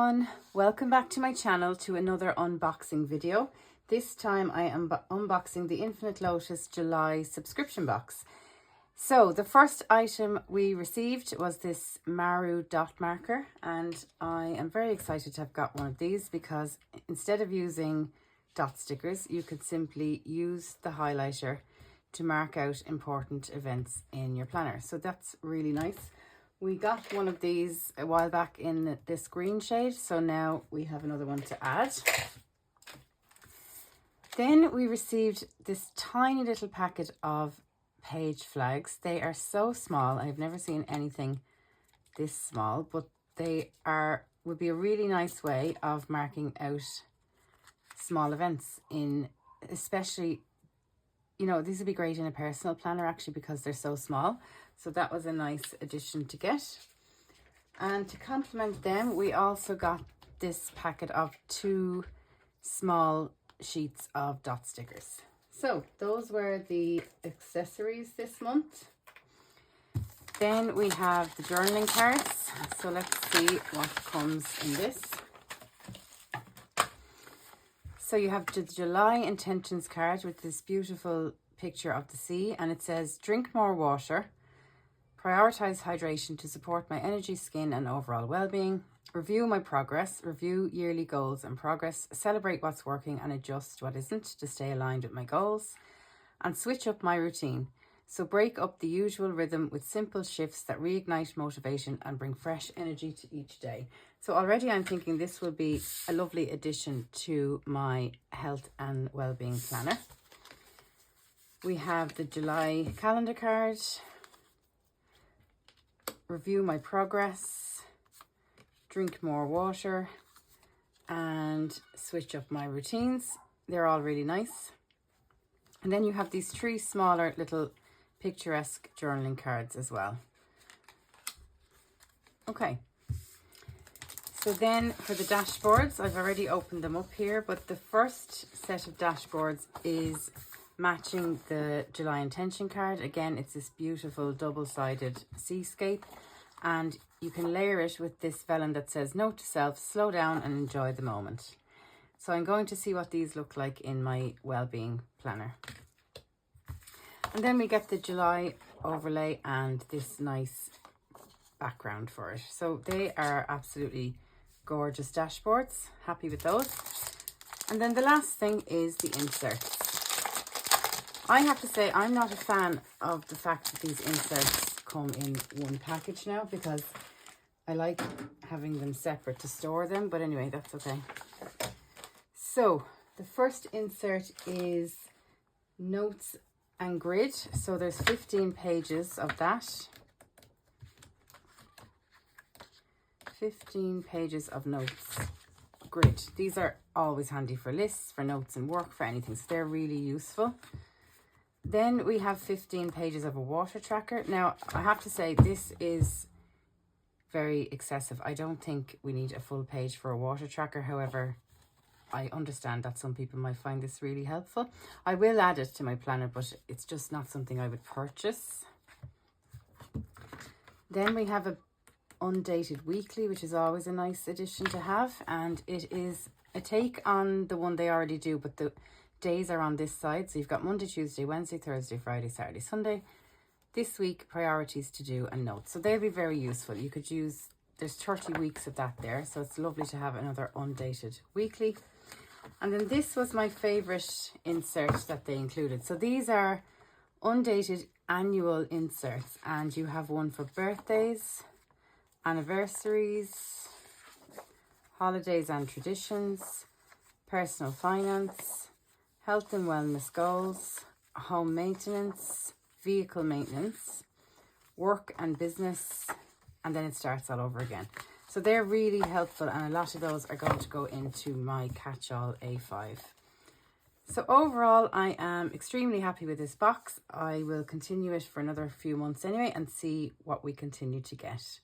everyone, welcome back to my channel to another unboxing video. This time I am unboxing the 8Lotus July subscription box. So the first item we received was this Maru dot marker, and I am very excited to have got one of these because instead of using dot stickers, you could simply use the highlighter to mark out important events in your planner. So that's really nice. We got one of these a while back in this green shade, so now we have another one to add. Then we received this tiny little packet of page flags. They are so small. I've never seen anything this small, but they would be a really nice way of marking out small events in, especially, you know, these would be great in a personal planner actually because they're so small. So that was a nice addition to get. And to complement them, we also got this packet of 2 small sheets of dot stickers. So those were the accessories this month. Then we have the journaling cards. So let's see what comes in this. So you have the July intentions card with this beautiful picture of the sea, and it says, drink more water, prioritize hydration to support my energy, skin and overall well-being, review my progress, review yearly goals and progress, celebrate what's working and adjust what isn't to stay aligned with my goals, and switch up my routine. So break up the usual rhythm with simple shifts that reignite motivation and bring fresh energy to each day. So already I'm thinking this will be a lovely addition to my health and well-being planner. We have the July calendar card, review my progress, drink more water, and switch up my routines. They're all really nice. And then you have these 3 smaller little picturesque journaling cards as well. Okay. So then for the dashboards, I've already opened them up here, but the first set of dashboards is matching the July intention card. Again, it's this beautiful double-sided seascape, and you can layer it with this vellum that says, note to self, slow down and enjoy the moment. So I'm going to see what these look like in my well-being planner. And then we get the July overlay and this nice background for it. So they are absolutely gorgeous dashboards. Happy with those. And then the last thing is the inserts. I have to say I'm not a fan of the fact that these inserts come in one package now because I like having them separate to store them. But anyway, that's okay. So the first insert is notes and grid. So there's 15 pages of that. 15 pages of notes. Grid. These are always handy for lists, for notes and work, for anything. So they're really useful. Then we have 15 pages of a water tracker. Now, I have to say this is very excessive. I don't think we need a full page for a water tracker. However, I understand that some people might find this really helpful. I will add it to my planner, but it's just not something I would purchase. Then we have a undated weekly, which is always a nice addition to have. And it is a take on the one they already do, but the days are on this side. So you've got Monday, Tuesday, Wednesday, Thursday, Friday, Saturday, Sunday. This week, priorities to do and notes. So they'll be very useful. You could use, there's 30 weeks of that there. So it's lovely to have another undated weekly. And then this was my favorite insert that they included. So these are undated annual inserts, and you have one for birthdays, anniversaries, holidays and traditions, personal finance, health and wellness goals, home maintenance, vehicle maintenance, work and business, and then it starts all over again. So they're really helpful, and a lot of those are going to go into my catch-all A5. So overall, I am extremely happy with this box. I will continue it for another few months anyway and see what we continue to get.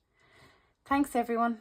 Thanks everyone.